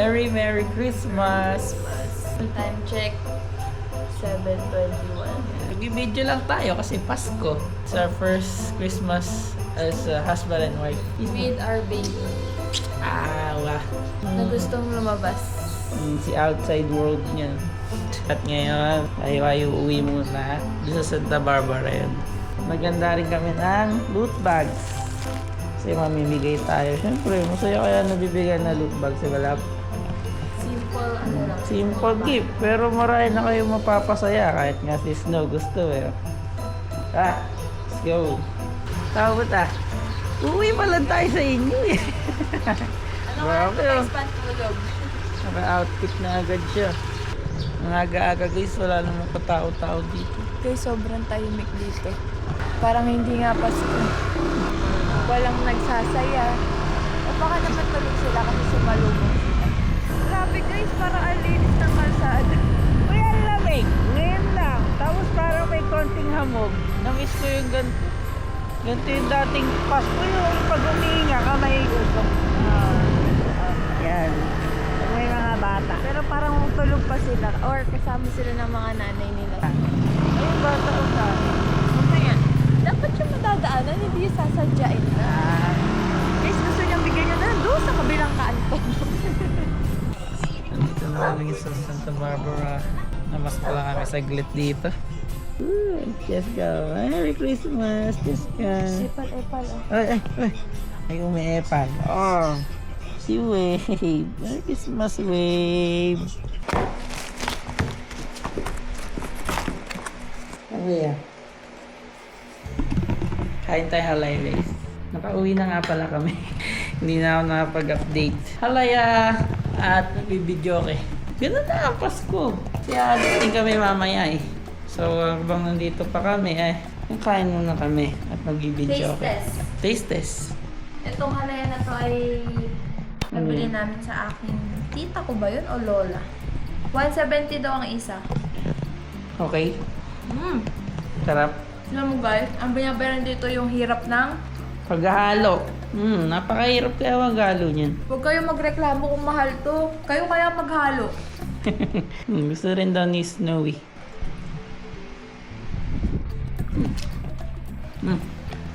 Merry Merry Christmas! Time check, 7:21. Nag-video lang tayo kasi Pasko. It's our first Christmas as a husband and wife. With our baby Wah. na gustong lumabas. Si outside world niya. At ngayon, tayo uuwi muna. Doon sa Santa Barbara yun. Maganda rin kami ng loot bags. Kasi mamimigay tayo. Siyempre, masaya kaya nabibigyan na loot bags. Wala. Simple, ano lang. Simple gift. Pero marami na kayo mapapasaya. Kahit nga si Snow gusto eh. Let's go. Tao ba ta? Uwi pa lang tayo sa inyo eh. Ano nga ito guys, pantulog? Naka-outfit na agad siya. Ang aga-aga guys, wala namang katao-tao dito. Guys, sobrang tahimik dito. Parang hindi nga Pasko. Walang nagsasaya. O baka naman tulog sila kasi sumalubong sila. Grabe guys, parang ang linis ng kalsada. Uy, ang lamig. Ngayon lang. Tapos parang may konting hamog. Namiss ko yung ganito yung dating Pasko yung pag umihinga ka may usok. Yan. Pag may mga bata. Pero parang tulog pa sila or kasama sila ng mga nanay nila. Ayun bata ko sa Mamaya, dapat yung madadaanan, hindi yung sasadyain na. Guys, gusto niyang bigyan niya na doon sa kabilang kanto. Nandito na kami sa Santa Barbara. Namas pa lang kami saglit dito. Jessica, Merry Christmas, Jessica. Sipal-epal oh. Ay, umiepal. Oh, si Wave. Merry Christmas, Wave. Ano yan? Kain tayo halay, guys. Nakauwi na nga pala kami. Hindi na ako nakapag-update. Halaya! At nagbibidyo ko eh. Ganun na ang Pasko. Kaya dating kami mamaya eh. So, habang nandito pa kami kain muna kami at magbibidyo ko. Taste test. Itong halaya na to ay nabili namin sa aking tita ko ba yun o lola? 170 daw ang isa. Okay. Sarap. Alam mo guys, ang binabayaran dito yung hirap ng Paghahalo. Napakahirap kaya maghalo niyan. huwag kayong magreklamo kung mahal to. Kayo kaya maghalo. Gusto rin daw ni Snowy.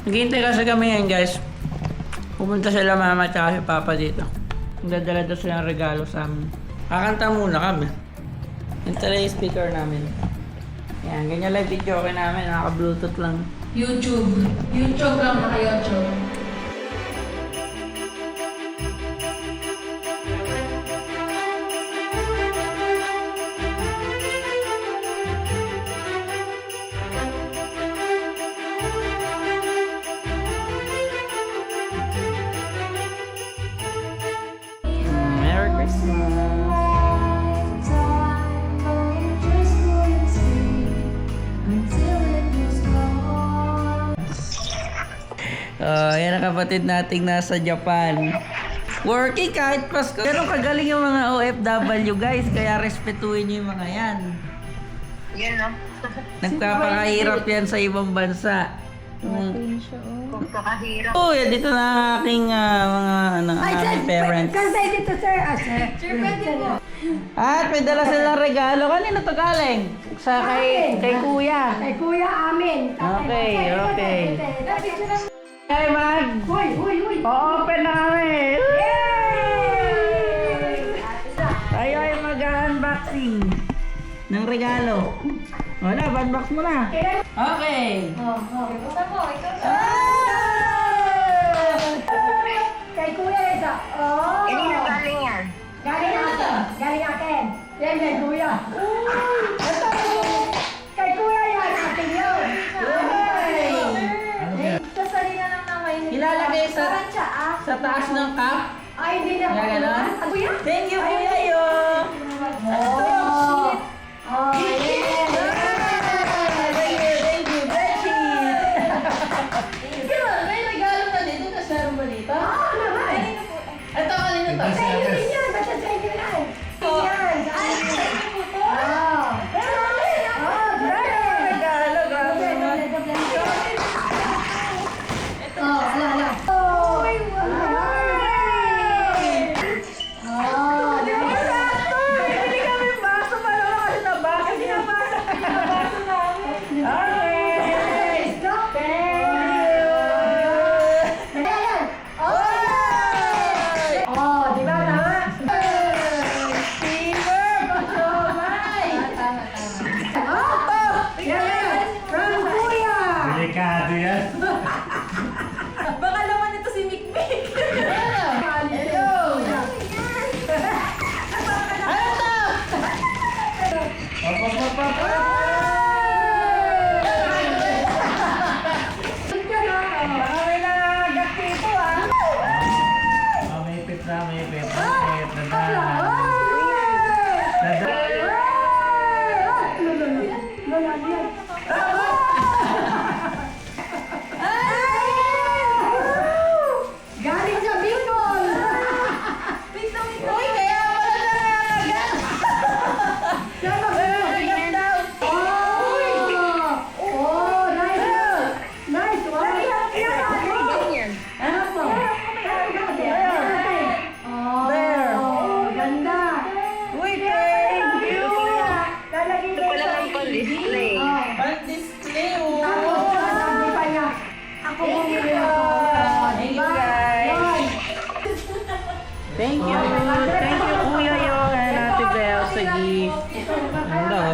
Naghihintay kasi kami ngayon guys. Pupunta sila mama at si papa dito. Nagdadala daw silang regalo sa amin. Kakanta muna kami. Ito lang yung speaker namin. Yan, ganyan lang video okay namin. Naka-bluetooth lang. YouTube. YouTube lang mga YouTube. Merry Christmas! Yan ang kapatid nating nasa Japan. Working kahit Pasko. Pero kagaling yung mga OFW guys, kaya respetuhin nyo yung mga yan. Yan no? Nagpapakahirap yan sa ibang bansa. Kung kakahirap. Yan dito na aking mga aming parents. Kasay dito sir. Sir. Sir, pwede mo. At may dala silang regalo. Kanino to galing? Sa kay kuya. Kay kuya amin. Okay. Hey, Mag! Huy. O-open na kami! Tayo ay mag-unboxing ng regalo. Wala, unbox mo na. Okay. Basta mo, ikaw Kay kuya ito. Kanina galing yan. Galing akin. Yan kay kuya. Kay kuya yan. Atin yun. Kasali na lang ng mainit. Ilalagay Parang siya sa taas ng cup. Ay, hindi na. Yan, gano'n? Kuya? Thank you, Kuya Yo! Oh, Thank you, Bedsheet! May regalo na dito. Tapos meron ba dito? naman. Ito, kanina to. Thank you din yan. Basta thank you yan. Yan. Regalo, grabe naman. Ala. Oh, Delikado yan. Baka naman ito si Mikmik. Hello! Ano to? Baka may nangagat dito ah. May pip na, may pip. Dadaan. Galing sa Bicol! Uy, kaya pala nangangagat! Nangangagat daw! Oh, nice! Nice! Wow! Ano po? Oh, ganda! Uy, thank you! Lalagay ko sa display. Pang display, oh! Sabi pa niya, ako bumili ako. Thank you, guys! Thank you! Thank you, Kuya Yo and Ate Bel sa gift. Ano?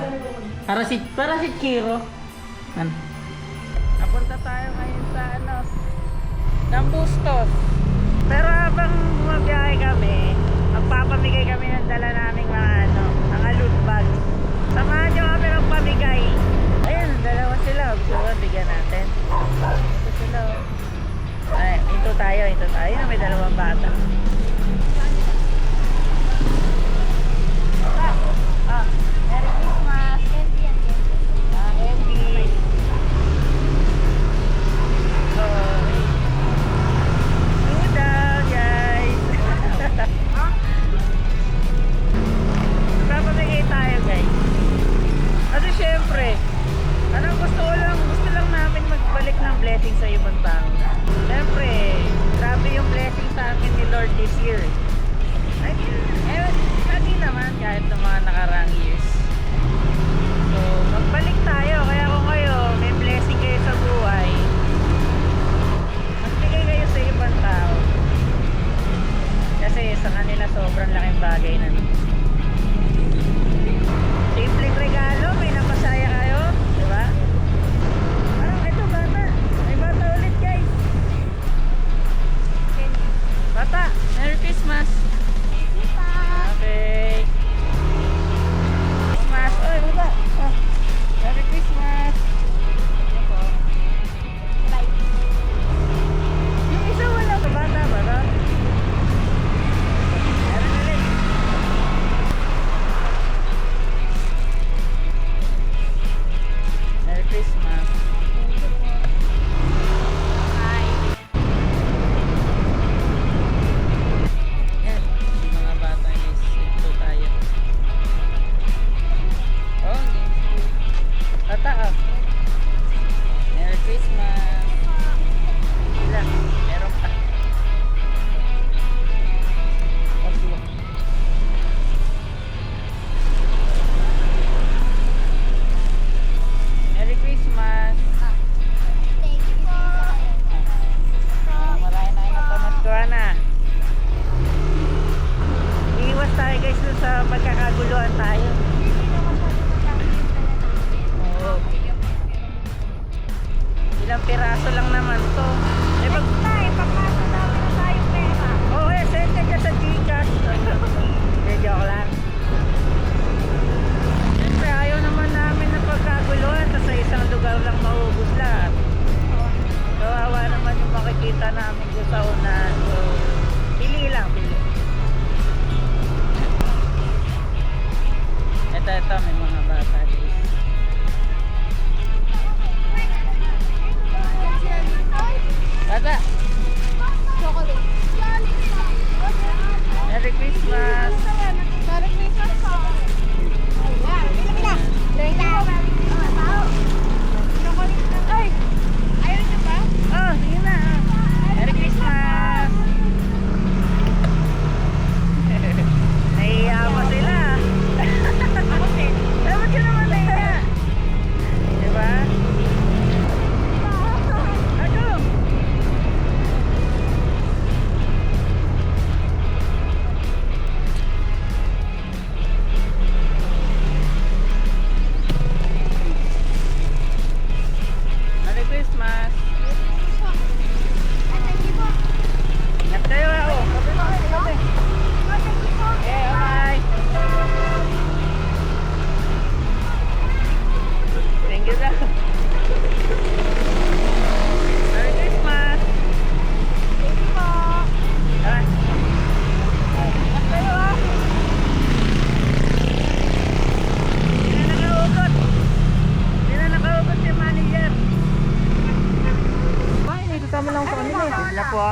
Para si Kiro. Ano? Napunta tayo ngayon sa ano? Ng Bustos. Pero habang bumabiyahe kami, magpapamigay kami ng dala naming mga ano, mga loot bag. Samahan nyo kami ng pamigay. Ayun, dalawa sila. Gusto ko bigyan natin. Ito sila. Ay, ito tayo. May dalawang bata. Merry Christmas! Candy! Good down, guys! Papamigay tayo, guys. Kasi syempre, gusto lang namin magbalik ng blessing sa ibang tao. Syempre, grabe yung blessing sa amin ni Lord this year. Lagi naman kahit ng mga nakarang years. So, magbalik tayo. Kaya kung kayo, may blessing kayo sa buhay, magbigay kayo sa ibang tao. Kasi sa kanila sobrang laking bagay na. Simpleng regalo, may napasaya kayo. Diba? Parang ito bata. May bata ulit, guys. Bata, Merry Christmas! Okay. Christmas! Oy, bata! Oh. Merry Christmas! Yan po. Yung isa wala ka bata ba? No? Meron ulit. Merry Christmas! Yan, yung mga bata is ito tayo. Oh, okay. Bata ah. Merry Christmas. Wala, meron pa. Oslo. Merry Christmas. Marami na natamas ko na. Iiwas tayo guys dun sa magkakaguluhan tayo. Oo. Ilang piraso lang naman to. Eh, Papasok namin na tayo pera. okay, send ka sa Gcash. Hindi, joke lang. Siyempre, ayaw naman namin na pagkaguluhan sa isang lugar lang maubos lahat. Kawawa naman yung makikita namin doon sa unahan. So, pili lang, pili. Ito, may mga bata dito. Bata! Chocolate. Merry Christmas! Merry Christmas po. Chocolate na. Ay! Ayaw niyo ba? Oh, sige na. Merry Christmas!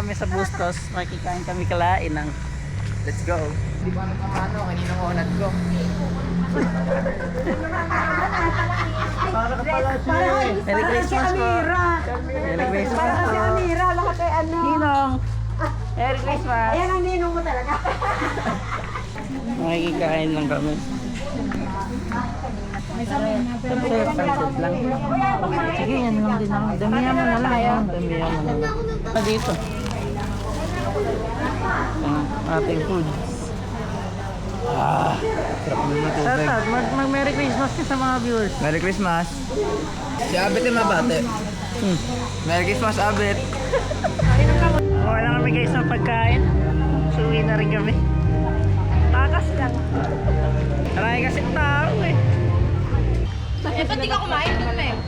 kami sa Bustos. Makikain kami kalain ng. Let's go. Hindi pa ano, kanina ko unat ko. Para ka pala siya. Merry Christmas po. Merry Christmas Para po. si Amira, lahat ay ano. Ninong. Merry Christmas. Ayan ang ninong mo talaga. Makikikain lang kami. Sir, pansit lang. Sige, yan lang din ako. Damihan mo na lang. Damihan mo na lang. Dito. Ating food. Sarap naman na tubig. Tatad, mag-Merry Christmas ka sa mga viewers. Merry Christmas. Si Abit yung mabate. Merry Christmas, Abit. Okay lang kami guys ng pagkain. Suwi na rin kami. Takas lang. Marami kasi tao eh. Eh, ba't di ka kumain dun, Mem?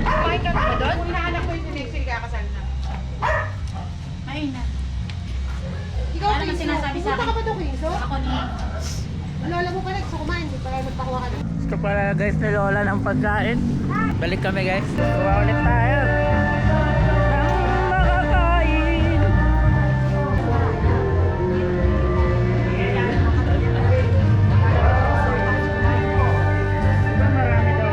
Kumain ka na doon? Kung inaanak ko yung sinisig, kakasal na. Ayun na. Ikaw, Ano naman sinasabi sa Punta akin? ka ba ito, Kinso? Ako ni... Lola mo pala, gusto kumain. Di pala nagpakuha ka na. Gusto pala guys ni Lola ng pagkain. Balik kami guys. Kuha ulit tayo. Ng makakain. Marami daw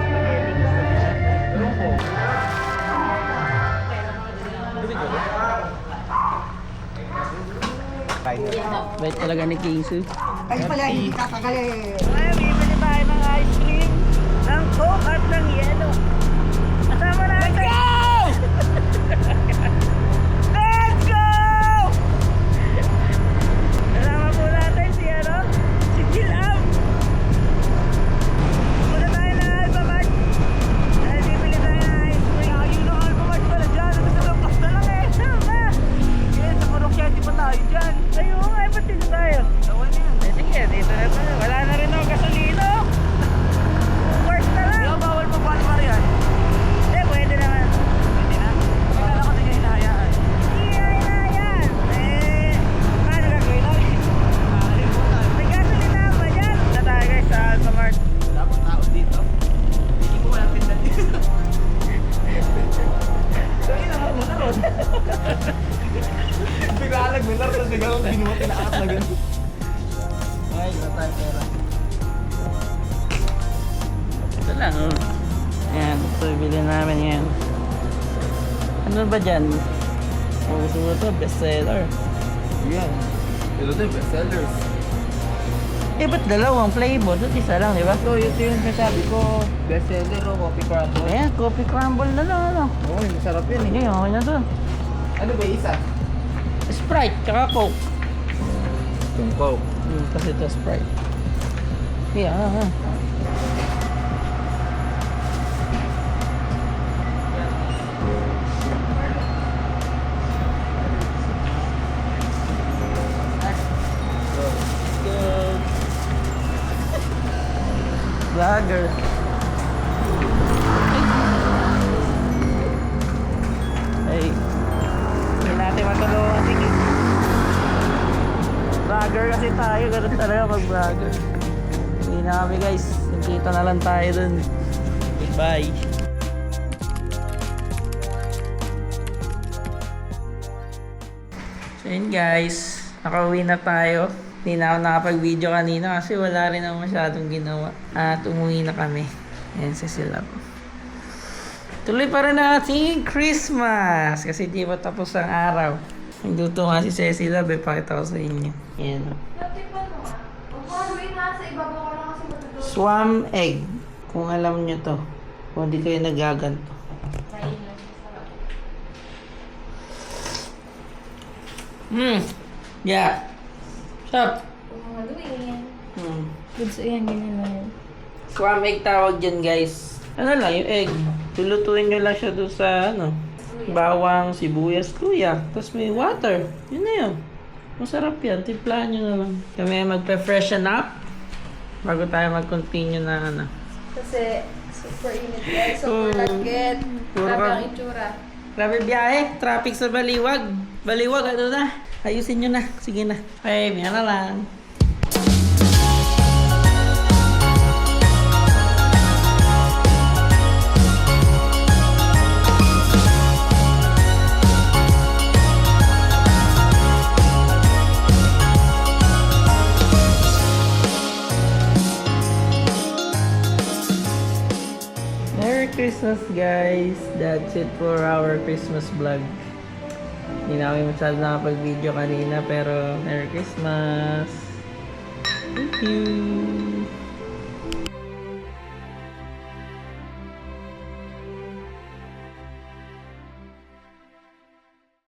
bait talaga ni Kingsu. Kayo pala, hindi kakagali. Ay, bibili tayo ng ice cream, ng coke at ng yelo. Kasama natin. Let's go! Let's go! Kasama po natin si si Jilam. Punta tayo na Alphamart. Dahil bibili tayo ng ice cream. Lagi ng Alphamart pala dyan. Ito sa lampas na lang eh. Sama! Yes, sa Marokyan, di pa tayo dyan. Ayun, ay ba't dito tayo? Tawa niya. Eh, sige, dito na tayo. Wala na rin ako gasolino. Work na lang. Yung bawal mo pa yan. Eh, pwede naman. Pwede na. Kailan ako na hinahayaan. Hindi hinahayaan. Eh, paano gagawin namin? Nakalimutan. May gasolina ba dyan? Na tayo guys sa Alphamart. Wala pang tao dito. Hindi ko walang tinda dito. Sorry, nakamunod. Bigla nagminar, tapos bigla kong kinuha, tinaangat na ganun. Ay, wala tayo pera. Ito lang, oh. Yan, ito bilhin namin yan. Ano ba dyan? Gusto mo ito, bestseller. Yan. Ito din, best sellers. Eh, ba't dalawang flavor? Ito isa lang, di ba? So, ito yung sasabi ko, best seller o coffee crumble. Ayan, coffee crumble na lang, ano? Oo, masarap yun Hindi, okay na to. Ano ba yung isa? Sprite, tsaka Coke. Yung Coke. Kasi ito Sprite. Yeah, Vlogger. Hey. Hindi natin matulungan. Sige. Vlogger kasi tayo. Ganun talaga mag-vlogger. Hindi na kami guys. Nakita na lang tayo dun. Goodbye. So yun guys. Nakauwi na tayo. Hindi na ako nakapag-video kanina kasi wala rin ako masyadong ginawa. At umuwi na kami. Ayan si Silab. Tuloy pa rin ang ating Christmas kasi di pa tapos ang araw. Nagluto nga si Cecil Lab, pakita ko sa inyo. Ayan. Swam egg. Kung alam nyo to. Kung di kayo nagaganto. Yeah. Sup? Good sa yan, ganyan na yan. Swam egg tawag dyan guys. Ano lang yung egg. Lulutuin nyo lang siya doon sa bawang, sibuyas, luya. Tapos may water. Yun na yun. Masarap yan. Timplahan nyo na lang. Kami magpe-freshen up. Bago tayo mag-continue na Kasi super init guys, super Oo. lagkit. Puro Grabe ka- ang itsura. Grabe biyahe. Traffic sa Baliwag. Baliwag, ano na? Ayusin nyo na. Sige na. Okay, may na lang. Christmas, guys. That's it for our Christmas vlog. Hindi namin masyado nakapag-video kanina, pero Merry Christmas. Thank you.